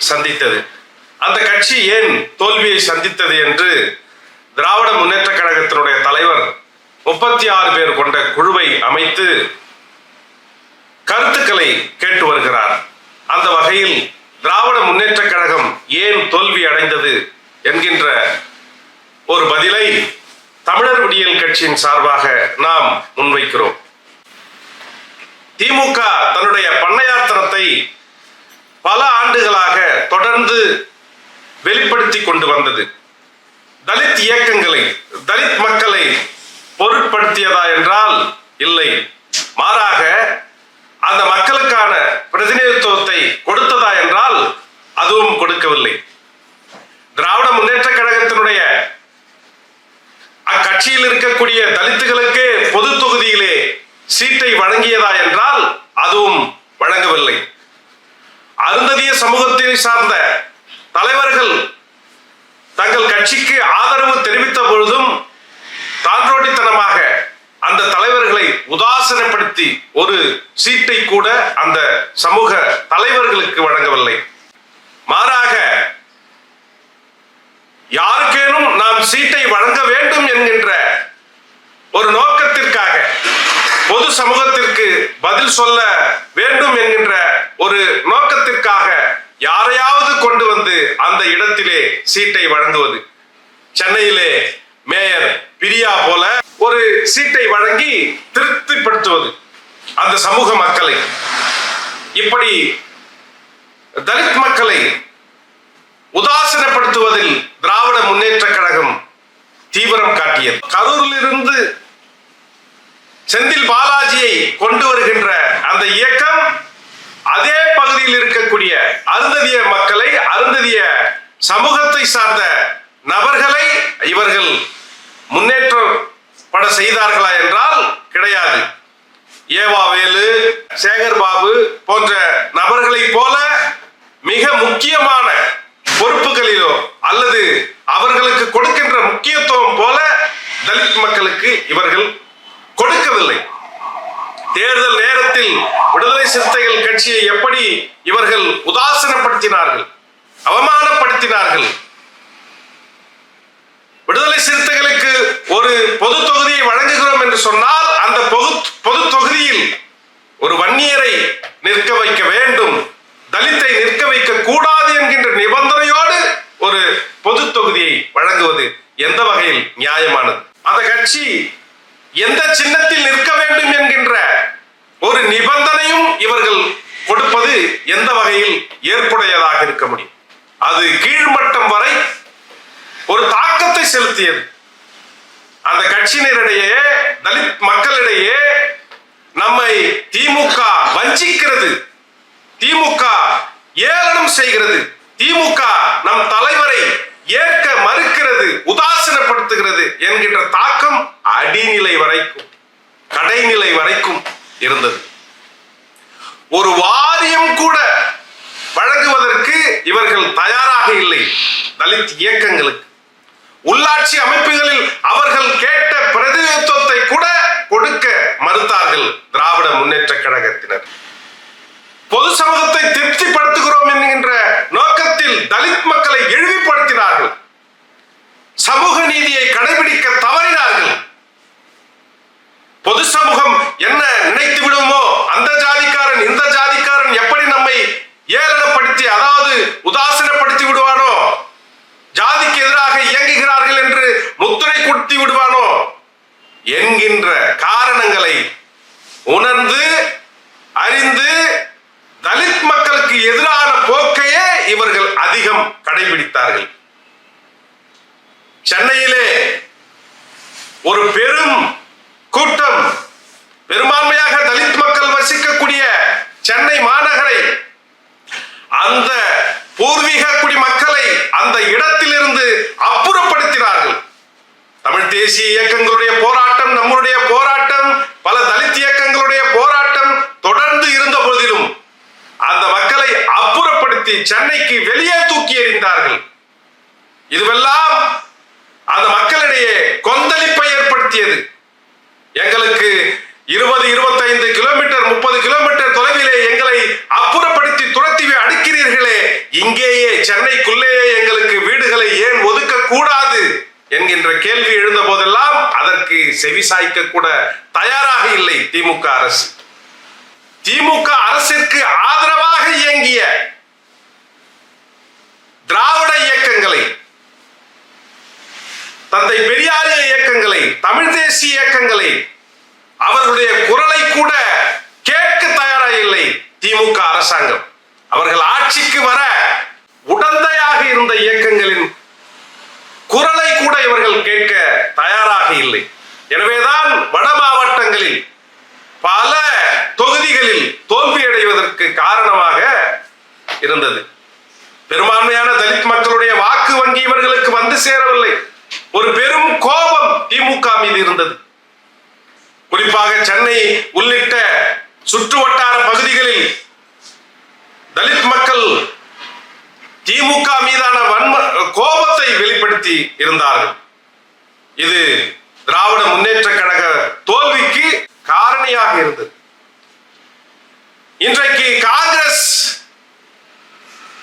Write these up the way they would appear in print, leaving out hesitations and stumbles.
சந்தித்தது. அந்த கட்சி ஏன் தோல்வியை சந்தித்தது என்று திராவிட முன்னேற்ற கழகத்தினுடைய தலைவர் 36 பேர் கொண்ட குழுவை அமைத்து கருத்துக்களை கேட்டு வருகிறார். அந்த வகையில் திராவிட முன்னேற்ற கழகம் ஏன் தோல்வி அடைந்தது என்கின்ற ஒரு பதிலை தமிழர் விடியல் கட்சியின் சார்பாக நாம் முன்வைக்கிறோம். திமுக தன்னுடைய பண்ணையார்த்தனத்தை பல ஆண்டுகளாக தொடர்ந்து வெளிப்படுத்தி கொண்டு வந்தது. தலித் இயக்கங்களை, தலித் மக்களை பொருட்படுத்தியதா என்றால் இல்லை. மாறாக அந்த மக்களுக்கான பிரதிநிதித்துவத்தை கொடுத்ததா என்றால் அதுவும் கொடுக்கவில்லை. திராவிட முன்னேற்ற கழகத்தினுடைய அக்கட்சியில் இருக்கக்கூடிய தலித்துகளுக்கு பொது தொகுதியிலே சீட்டை வழங்கியதா என்றால் அதுவும் வழங்கவில்லை. அருந்ததிய சமூகத்தை சார்ந்த தலைவர்கள் தங்கள் கட்சிக்கு ஆதரவு தெரிவித்த பொழுதும் தான்றோட்டித்தனமாக அந்த தலைவர்களை உதாசீனப்படுத்தி ஒரு சீட்டை கூட அந்த சமூக தலைவர்களுக்கு வழங்கவில்லை. மாறாக யாருக்கேனும் நாம் சீட்டை வழங்க வேண்டும் என்கின்ற ஒரு நோக்கத்திற்காக, பொது சமூகத்திற்கு பதில் சொல்ல வேண்டும் என்கின்ற ஒரு நோக்கத்திற்காக யாரையாவது கொண்டு வந்து அந்த இடத்திலே சீட்டை வழங்குவது. சென்னையிலே மேயர் பிரியா போல ஒரு சீட்டை வழங்கி திருப்திப்படுத்துவது அந்த சமூக மக்களை. இப்படி தலித் மக்களை உதாசீனப்படுத்துவதில் திராவிட முன்னேற்ற கழகம் தீவிரம் காட்டியது. கரூரிலிருந்து செந்தில் பாலாஜியை கொண்டு வருகின்ற அந்த இயக்கம் அதே பகுதியில் இருக்கக்கூடிய அருந்ததிய மக்களை, அருந்ததிய சமூகத்தை சார்ந்த நபர்களை இவர்கள் முன்னேற்றப்பட செய்தார்களா என்றால் கிடையாது. ஏவாவேலு, சேகர் பாபு போன்ற நபர்களை போல மிக முக்கியமான பொறுப்புகளிலோ அல்லது அவர்களுக்கு கொடுக்கின்ற முக்கியத்துவம் போல தலித் மக்களுக்கு இவர்கள் கொடுக்கவில்லை. தேர்தல் நேரத்தில் விடுதலை சிறுத்தைகள் கட்சியை எப்படி இவர்கள் உதாசீனப்படுத்தினார்கள், அவமானப்படுத்தினார்கள். விடுதலை சிறுத்தைகளுக்கு ஒரு பொது தொகுதியை வழங்குகிறோம் என்று சொன்னால் அந்த பொது தொகுதியில் ஒரு வன்னியரை நிற்க வைக்க வேண்டும், தலித்தை நிற்க வைக்க கூடாது என்கின்ற நிபந்தனையோடு ஒரு பொது தொகுதியை வழங்குவது எந்த வகையில் நியாயமானது? அந்த கட்சி எந்த சின்னத்தில் நிற்க வேண்டும் என்கின்ற ஒரு நிபந்தனையும் இவர்கள் கொடுப்பது எந்த வகையில் ஏற்புடையதாக இருக்க முடியும்? அது கீழ்மட்டம் வரை ஒரு தாக்கத்தை செலுத்தியது. அந்த கட்சியினரிடையே, தலித் மக்களிடையே நம்மை திமுக வஞ்சிக்கிறது, திமுக ஏளனம் செய்கிறது, திமுக நம் தலைவரை ஏற்க மறுக்கிறது, உதாசீனப்படுத்துகிறது என்கின்ற தாக்கம் அடிநிலை வரைக்கும், கடைநிலை வரைக்கும் இருந்தது. ஒரு வாரியம் கூட வழங்குவதற்கு இவர்கள் தயாராக இல்லை. தலித் இயக்கங்களுக்கு உள்ளாட்சி அமைப்புகளில் அவர்கள் கேட்ட பிரதிநிதித்துவத்தை கூட கொடுக்க மறுத்தார்கள் திராவிட முன்னேற்ற கழகத்தினர். பொது சமூகத்தை திருப்திப்படுத்துகிறோம் என்கின்ற நோக்கத்தில் தலித் மக்களை இழிவுபடுத்தினார்கள். சமூக நீதியை கடைபிடிக்க தவறினார்கள். பொது சமூகம் என்ன நினைத்து விடுமோ, அந்த ஜாதிக்காரன் இந்த ஜாதிக்காரன் எப்படி நம்மை ஏளனப்படுத்தி, அதாவது உதாசீனப்படுத்தி விடுவானோ, ஜாதிக்கு எதிராக இயங்குகிறார்கள் என்று முத்திரை குத்தி விடுவானோ என்கின்ற காரணங்களை உணர்ந்து அறிந்து தலித் மக்களுக்கு எதிரான போக்கையே இவர்கள் அதிகம் கடைபிடித்தார்கள். சென்னையிலே ஒரு பெரும் கூட்டம், பெரும்பான்மையாக தலித் மக்கள் வசிக்கக்கூடிய சென்னை மாநகரை, அந்த பூர்வீக குடிமக்களை அந்த இடத்திலிருந்து அப்புறப்படுத்தினார்கள். தமிழ் தேசிய இயக்கங்களுடைய போராட்டம், நம்முடைய போராட்டம், பல தலித் இயக்கங்களுடைய போராட்டம் தொடர்ந்து இருந்த போதிலும் அந்த மக்களை அப்புறப்படுத்தி சென்னைக்கு வெளியே தூக்கி எறிந்தார்கள். இதுவெல்லாம் அந்த மக்களிடையே கொந்தளிப்பை ஏற்படுத்தியது. எங்களுக்கு 20-25 கிலோமீட்டர் 30 கிலோமீட்டர் தொலைவிலே எங்களை அப்புறப்படுத்தி துரத்தி அடுக்கிறீர்களே, இங்கே சென்னைக்குள்ளேயே எங்களுக்கு வீடுகளை ஏன் ஒதுக்க கூடாது என்கின்ற கேள்வி எழுந்த போதெல்லாம் அதற்கு செவிசாய்க்க கூட தயாராக இல்லை திமுக அரசு. திமுக அரசிற்கு ஆதரவாக இயங்கிய திராவிட இயக்கங்களை, தந்தை பெரியாரிய இயக்கங்களை, தமிழ் தேசிய இயக்கங்களை, அவர்களுடைய குரலை கூட கேட்க தயாராக இல்லை திமுக அரசாங்கம். அவர்கள் ஆட்சிக்கு வர உடந்தையாக இருந்த இயக்கங்களின் குரலை கூட இவர்கள் கேட்க தயாராக இல்லை. எனவேதான் வட மாவட்டங்களில் பல தொகுதிகளில் தோல்வியடைவதற்கு காரணமாக இருந்தது. பெரும்பான்மையான தலித் மக்களுடைய வாக்கு வங்கி இவர்களுக்கு வந்து சேரவில்லை. ஒரு பெரும் கோபம் திமுக மீது இருந்தது. குறிப்பாக சென்னை உள்ளிட்ட சுற்று வட்டார பகுதிகளில் தலித் மக்கள் திமுக மீதான கோபத்தை வெளிப்படுத்தி இருந்தார்கள். இது திராவிட முன்னேற்ற கழக தோல்விக்கு காரணியாக இருந்தது. இன்றைக்கு காங்கிரஸ்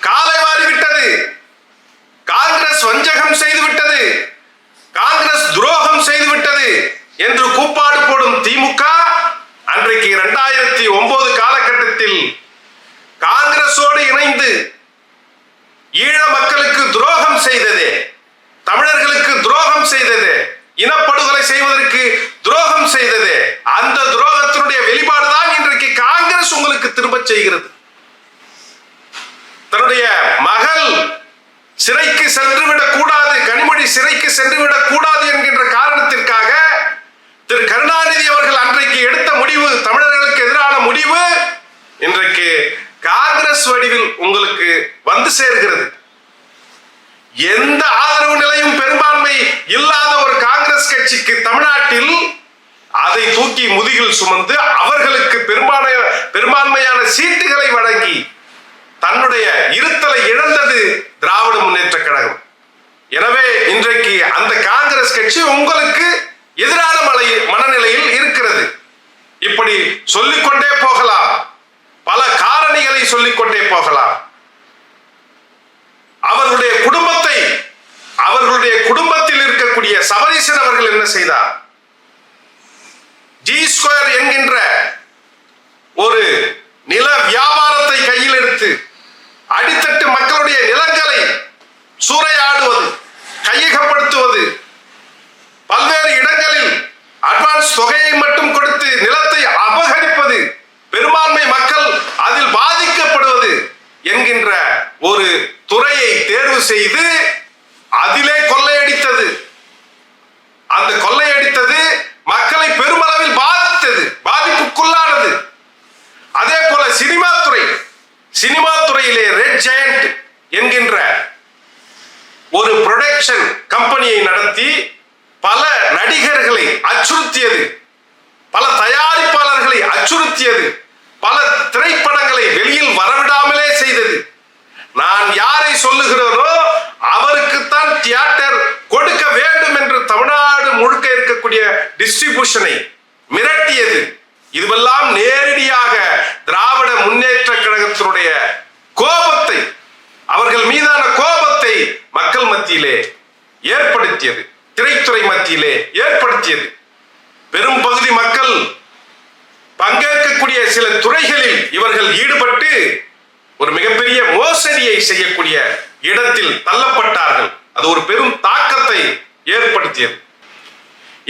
காலை வாரிவிட்டது, காங்கிரஸ் வஞ்சகம் செய்துவிட்டது, காங்கிரஸ் துரோகம் செய்துவிட்டது என்று கூப்பாடு போடும் திமுக அன்றைக்கு 2009 காலகட்டத்தில் காங்கிரஸோடு இணைந்து ஈழ மக்களுக்கு துரோகம் செய்ததே, தமிழர்களுக்கு துரோகம் செய்ததே, இனப்படுகொலை செய்வதற்கு துரோகம் செய்ததே, அந்த துரோகத்தினுடைய வெளிப்பாடுதான் இன்றைக்கு காங்கிரஸ் உங்களுக்கு திரும்ப செய்கிறது. தன்னுடைய மகள் சிறைக்கு சென்றுவிடக் கூடாது, கனிமொழி சிறைக்கு சென்றுவிடக் கூடாது என்கின்ற காரணத்திற்காக திரு கருணாநிதி அவர்கள் அன்றைக்கு எடுத்த முடிவு, தமிழர்களுக்கு எதிரான முடிவு, இன்றைக்கு காங்கிரஸ் வடிவில் உங்களுக்கு வந்து சேர்கிறது. எந்த ஆதரவு நிலையும் பெரும்பான்மை இல்லாத ஒரு காங்கிரஸ் கட்சிக்கு தமிழ்நாட்டில் அதை தூக்கி முதுகில் சுமந்து அவர்களுக்கு பெரும்பான்மையான சீட்டுகளை வழங்கி தன்னுடைய இருத்தலை இழந்தது திராவிட முன்னேற்ற கழகம். எனவே இன்றைக்கு அந்த காங்கிரஸ் கட்சி உங்களுக்கு எதிரான மனநிலையில் இருக்கிறது. இப்படி சொல்லிக்கொண்டே போகலாம், பல காரணிகளை சொல்லிக்கொண்டே போகலாம். அவர்களுடைய குடும்பத்தில் இருக்கக்கூடிய சபரீசன் அவர்கள் என்ன செய்தார்? G2 என்கின்ற ஒரு நில வியாபாரத்தை கையில் எடுத்து அடித்தட்டு மக்களுடைய நிலங்களை சூறையாடுவது, கையகப்படுத்துவது, பல்வேறு இடங்களில் அட்வான்ஸ் தொகையை மட்டும் கொடுத்து நிலத்தை அபகரிப்பது, பெரும்பான்மை மக்கள் அதில் பாதிக்கப்படுவது என்கின்ற ஒரு துறையை தேர்வு செய்து அதிலே கொள்ளையடித்தது. அந்த கொள்ளையடித்தது மக்களை பெருமளவில் பாதிப்புக்குள்ளானது. அதே போல சினிமா துறையிலே ரெட் ஜெயண்ட் என்கின்ற ஒரு புரொடக்ஷன் கம்பெனியை நடத்தி பல நடிகர்களை அச்சுறுத்தியது, பல தயாரிப்பாளர்களை அச்சுறுத்தியது, பல திரைப்படங்களை வெளியில் வரவிடாமலே செய்தது. நான் யாரை சொல்லுகிறேனோ அவருக்குத்தான் தியேட்டர் கொடுக்க வேண்டும் என்று தமிழ்நாடு முழுக்க இருக்கக்கூடிய டிஸ்ட்ரிபியூஷனை மிரட்டியது. இதுவெல்லாம் நேரடியாக திராவிட முன்னேற்ற கழகத்தினுடைய கோபத்தை, அவர்கள் மீதான கோபத்தை மக்கள் மத்தியிலே ஏற்படுத்தியது, திரைத்துறை மத்தியிலே ஏற்படுத்தியது. பெரும் பகுதி மக்கள் பங்கேற்கக்கூடிய சில துறைகளில் இவர்கள் ஈடுபட்டு ஒரு மிகப்பெரிய மோசடியை செய்யக்கூடிய இடத்தில் தள்ளப்பட்டார்கள். அது ஒரு பெரும் தாக்கத்தை ஏற்படுத்தியது.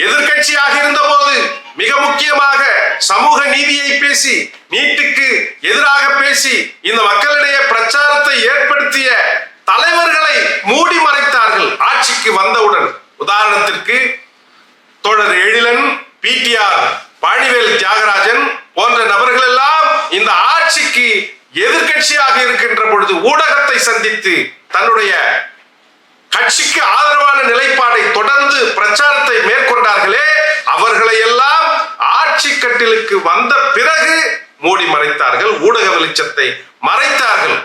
எதிர்க்கட்சியாக இருந்த போது மிக முக்கியமாக சமூக நீதியை பேசி, நீட்டுக்கு எதிராக பேசி இந்த மக்களிடையே பிரச்சாரத்தை ஏற்படுத்திய தலைவர்களை மூடி மறைத்தார்கள் ஆட்சிக்கு வந்தவுடன். உதாரணத்திற்கு தோழர் எழிலன், PTR, பழனிவேல் தியாகராஜன் போன்ற நபர்கள் எல்லாம் இந்த ஆட்சிக்கு எதிர்க்கட்சியாக இருக்கின்ற பொழுது ஊடகத்தை சந்தித்து தன்னுடைய கட்சிக்கு ஆதரவான நிலைப்பாடை தொடர்ந்து பிரச்சாரத்தை மேற்கொண்டார்களே, அவர்களை எல்லாம் ஆட்சி கட்டிலுக்கு வந்த பிறகு மூடி மறைத்தார்கள், ஊடக வெளிச்சத்தை மறைத்தார்கள்.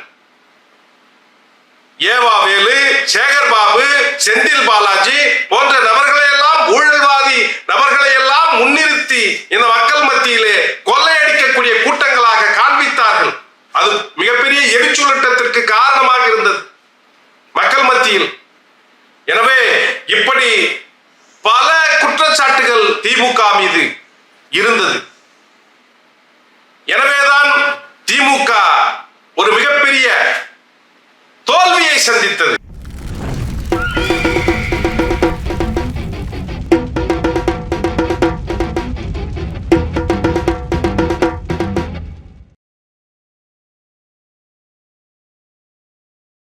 ஏவாவேலு, சேகர் பாபு, செந்தில் பாலாஜி போன்ற நபர்களை எல்லாம், ஊழல்வாதி நபர்களை எல்லாம் முன்னிறுத்தி இந்த மக்கள் மத்தியிலே கொள்ளையடிக்கக்கூடிய கூட்டங்களாக காண்பித்தார்கள். அது மிகப்பெரிய எரிச்சுலட்டத்திற்கு காரணமாக இருந்தது. திமுக மீது இருந்தது.